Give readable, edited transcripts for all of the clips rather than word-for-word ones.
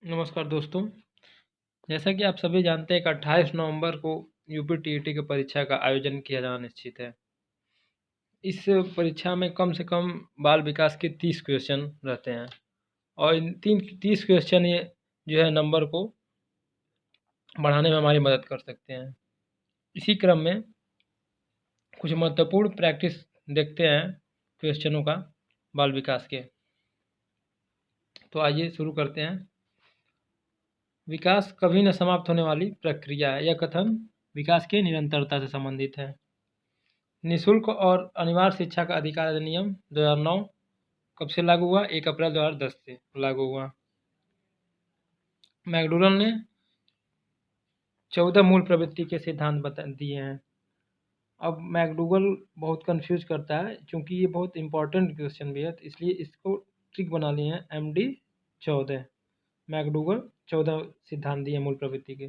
नमस्कार दोस्तों। जैसा कि आप सभी जानते हैं कि 28 नवंबर को यूपी टीईटी की परीक्षा का आयोजन किया जाना निश्चित है। इस परीक्षा में कम से कम बाल विकास के 30 क्वेश्चन रहते हैं और इन 30 क्वेश्चन ये जो है नंबर को बढ़ाने में हमारी मदद कर सकते हैं। इसी क्रम में कुछ महत्वपूर्ण प्रैक्टिस देखते हैं क्वेश्चनों का बाल विकास के। तो आइए शुरू करते हैं। विकास कभी न समाप्त होने वाली प्रक्रिया है। यह कथन विकास की निरंतरता से संबंधित है। निःशुल्क और अनिवार्य शिक्षा का अधिकार अधिनियम 2009 कब से लागू हुआ? 1 अप्रैल 2010 से लागू हुआ। मैकडूगल ने 14 मूल प्रवृत्ति के सिद्धांत बता दिए हैं। अब मैकडूगल बहुत कंफ्यूज करता है क्योंकि ये बहुत इंपॉर्टेंट क्वेश्चन भी है, तो इसलिए इसको ट्रिक बना लिए हैं MD 14। मैकडूगल 14 सिद्धांत दिए मूल प्रवृत्ति के।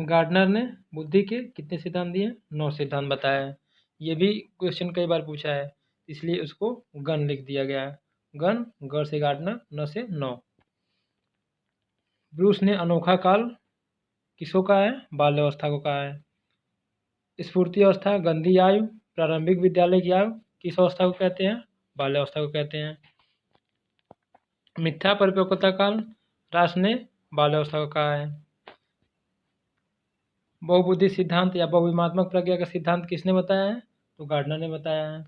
गार्डनर ने बुद्धि के कितने सिद्धांत दिए? 9 सिद्धांत बताए हैं। ये भी क्वेश्चन कई बार पूछा है, इसलिए उसको गन लिख दिया गया है। गन, ग से गार्डनर, न से 9। ब्रूस ने अनोखा काल किसको कहा है? बाल्यावस्था को कहा है। स्फूर्ति अवस्था, गंधी आयु, प्रारंभिक विद्यालय की आयु किस अवस्था को कहते हैं? बाल्यावस्था को कहते हैं। मिथ्या परिपक्वता काल रास ने बाल्यावस्था को कहा है। बहुबुद्धि सिद्धांत या बहुविमात्मक प्रज्ञा का सिद्धांत किसने बताया है? तो गार्डनर ने बताया है।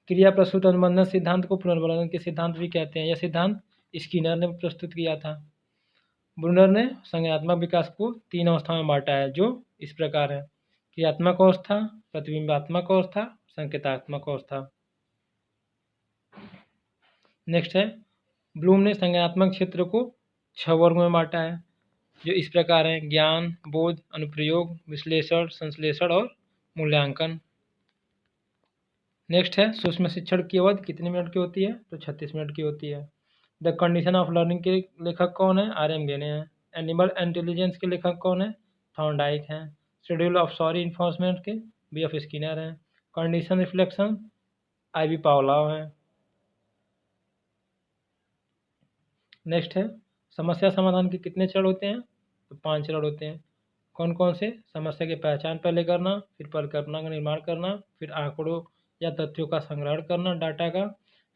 क्रिया प्रसूत अनुबंधन सिद्धांत को पुनर्वर्णन के सिद्धांत भी कहते हैं। यह सिद्धांत स्किनर ने प्रस्तुत किया था। ब्रूनर ने संज्ञानात्मक विकास को 3 अवस्थाओं में बांटा है, जो इस प्रकार है: क्रियात्मक अवस्था, प्रतिबिंबात्मक अवस्था, संकेतात्मक अवस्था। नेक्स्ट है, ब्लूम ने संज्ञानात्मक क्षेत्र को 6 वर्गों में बांटा है, जो इस प्रकार हैं: ज्ञान, बोध, अनुप्रयोग, विश्लेषण, संश्लेषण और मूल्यांकन। नेक्स्ट है, सूक्ष्म शिक्षण की अवधि कितने मिनट की होती है? तो 36 मिनट की होती है। द कंडीशन ऑफ लर्निंग के लेखक कौन है? RM गेने हैं। एनिमल इंटेलिजेंस के लेखक कौन है? थॉर्नडाइक हैं। शेड्यूल ऑफ सॉरी इन्फोर्समेंट के BF स्किनर हैं। कंडीशन रिफ्लेक्शन IB पावलाव हैं। नेक्स्ट है, समस्या समाधान के कितने चरण होते हैं? तो 5 चरण होते हैं। कौन कौन से? समस्या की पहचान पहले करना, फिर परिकल्पना का निर्माण करना, फिर आंकड़ों या तथ्यों का संग्रहण करना डाटा का,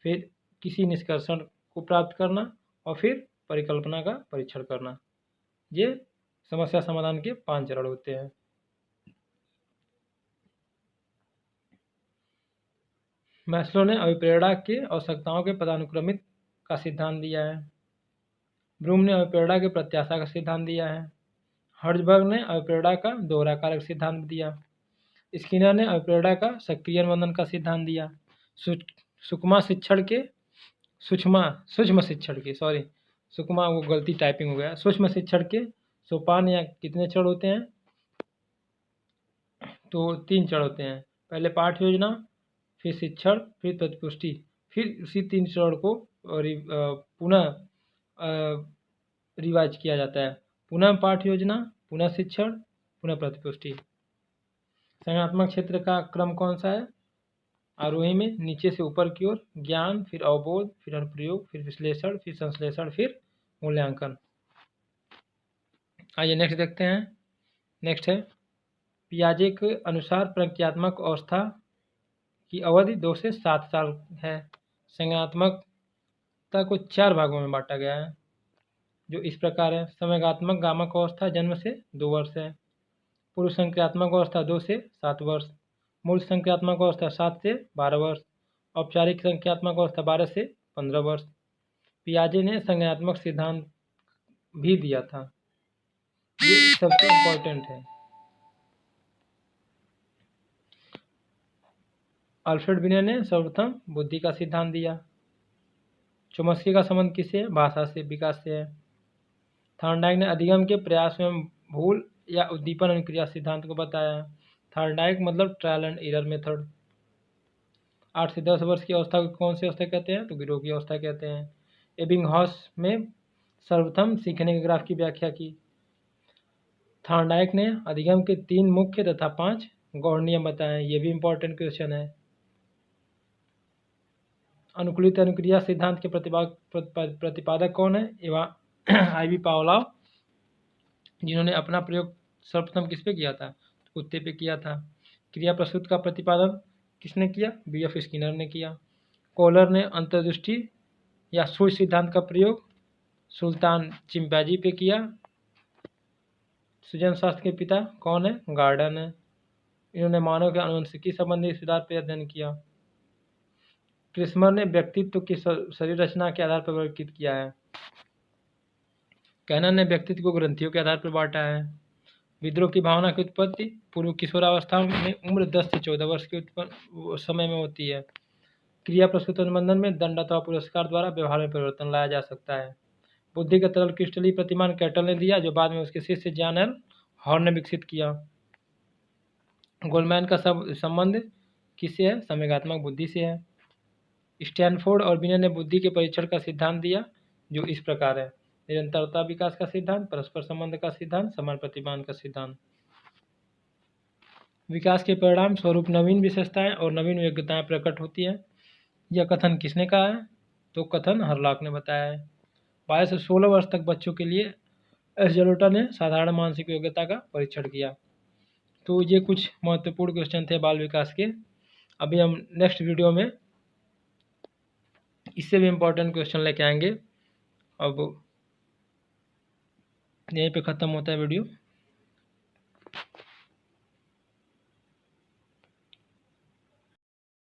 फिर किसी निष्कर्षण को प्राप्त करना और फिर परिकल्पना का परीक्षण करना। ये समस्या समाधान के 5 चरण होते हैं। मैस्लो ने अभिप्रेरणा के आवश्यकताओं के पदानुक्रमित का सिद्धांत दिया है। ब्रूम ने अभिप्रेरणा के प्रत्याशा का सिद्धांत दिया है। हर्जबर्ग ने अभिप्रेरणा का दोहरा कारक सिद्धांत दिया। स्किनर ने अभिप्रेरणा का सक्रिय अनुबंधन का सिद्धांत दिया। सूक्ष्म शिक्षण के वो गलती टाइपिंग हो गया। सूक्ष्म शिक्षण के सोपान या कितने चरण होते हैं? तो 3 चरण होते हैं। पहले पाठ योजना, फिर शिक्षण, फिर प्रतिपुष्टि, फिर उसी 3 चरण को पुनः रिवाइज किया जाता है। पुनः पाठ योजना, पुनः शिक्षण, पुनः प्रतिपुष्टि। संज्ञानात्मक क्षेत्र का क्रम कौन सा है? आरोही में नीचे से ऊपर की ओर: ज्ञान, फिर अवबोध, फिर अनुप्रयोग, फिर विश्लेषण, फिर संश्लेषण, फिर मूल्यांकन। आइए नेक्स्ट देखते हैं। नेक्स्ट है, पियाजे के अनुसार प्रज्ञात्मक अवस्था की अवधि 2 से 7 साल है। संज्ञानात्मकता को 4 भागों में बांटा गया है, जो इस प्रकार है: संवेगात्मक गामक अवस्था जन्म से 2 वर्ष है। पूर्व संक्रियात्मक अवस्था 2 से 7 वर्ष। मूल संक्रियात्मक अवस्था 7 से 12 वर्ष। औपचारिक संक्रियात्मक अवस्था 12 से 15 वर्ष। पियाजे ने संज्ञानात्मक सिद्धांत भी दिया था, ये सबसे इम्पोर्टेंट है। अल्फ्रेड बिनेट ने सर्वप्रथम बुद्धि का सिद्धांत दिया। चोम्स्की का संबंध किससे? भाषा से, विकास से है। थॉर्नडाइक ने अधिगम के प्रयास में भूल या उद्दीपन अनुक्रिया सिद्धांत को बताया। थॉर्नडाइक मतलब ट्रायल एंड एरर मेथड। 8 से 10 वर्ष की अवस्था को कौन सी अवस्था कहते हैं? तो गिरोह की अवस्था कहते हैं। एबिंगहॉस में सर्वप्रथम सीखने के ग्राफ की व्याख्या की। थॉर्नडाइक ने अधिगम के 3 मुख्य तथा 5 गौण नियम बताए। ये भी इंपॉर्टेंट क्वेश्चन है। अनुकूलित अनुक्रिया सिद्धांत के प्रतिपादक कौन है? आईवी पावलोव, जिन्होंने अपना प्रयोग सर्वप्रथम किस पे किया था? कुत्ते पे किया था। क्रिया प्रस्तुत का प्रतिपादन किसने किया? बीएफ स्किनर ने किया। कोहलर ने अंतर्दृष्टि या सूर्य सिद्धांत का प्रयोग सुल्तान चिंपैंजी पे किया। सृजन शास्त्र के पिता कौन है? गार्डन है। इन्होंने मानव के आनुवंशिकी संबंधी सुधार पर अध्ययन किया। क्रिस्मर ने व्यक्तित्व की शरीर रचना के आधार पर वर्गीकृत किया है। कैनन ने व्यक्तित्व को ग्रंथियों के आधार पर बांटा है। विद्रोह की भावना की उत्पत्ति पूर्व किशोरावस्था में उम्र 10 से 14 वर्ष के समय में होती है। क्रिया प्रस्तुत अनुबंधन में दंड अथवा पुरस्कार द्वारा व्यवहार में परिवर्तन लाया जा सकता है। बुद्धि का तरल क्रिस्टलीय प्रतिमान कैटल ने दिया, जो बाद में उसके शिष्य जॉन एल हॉर्न ने विकसित किया। गोलमैन का संबंध किससे है? संवेगात्मक बुद्धि से है। स्टैनफोर्ड और बिनर ने बुद्धि के परीक्षण का सिद्धांत दिया, जो इस प्रकार है: निरंतरता विकास का सिद्धांत, परस्पर संबंध का सिद्धांत, समान प्रतिमान का सिद्धांत। विकास के परिणाम स्वरूप नवीन विशेषताएं और नवीन योग्यताएं प्रकट होती हैं। यह कथन किसने कहा है? तो कथन हरलॉक ने बताया है। 12 से 16 वर्ष तक बच्चों के लिए एस्जलोटा ने साधारण मानसिक योग्यता का परीक्षण किया। तो ये कुछ महत्वपूर्ण क्वेश्चन थे बाल विकास के। अभी हम नेक्स्ट वीडियो में इससे भी इम्पोर्टेंट क्वेश्चन लेके आएंगे। अब यहीं पे ख़त्म होता है वीडियो।